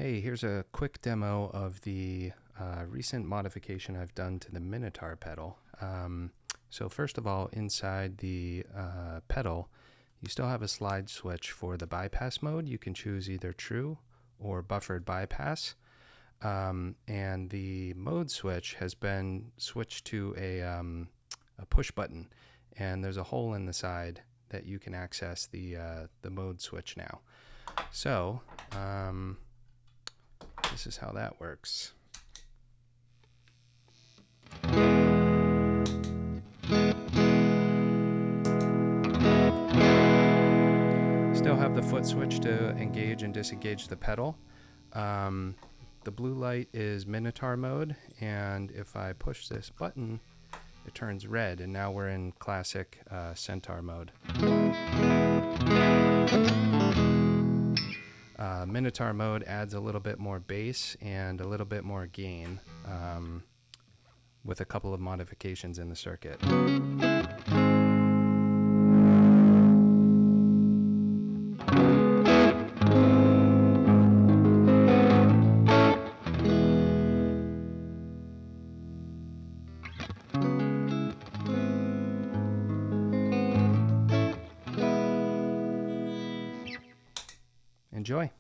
Hey, here's a quick demo of the recent modification I've done to the Minotaur pedal. So first of all, inside the pedal, you still have a slide switch for the bypass mode. You can choose either true or buffered bypass. And the mode switch has been switched to a push button. And there's a hole in the side that you can access the mode switch now. So, this is how that works. Still have the foot switch to engage and disengage the pedal. The blue light is Minotaur mode, and if I push this button, it turns red, and now we're in classic Centaur mode. Minotaur mode adds a little bit more bass and a little bit more gain with a couple of modifications in the circuit. Enjoy.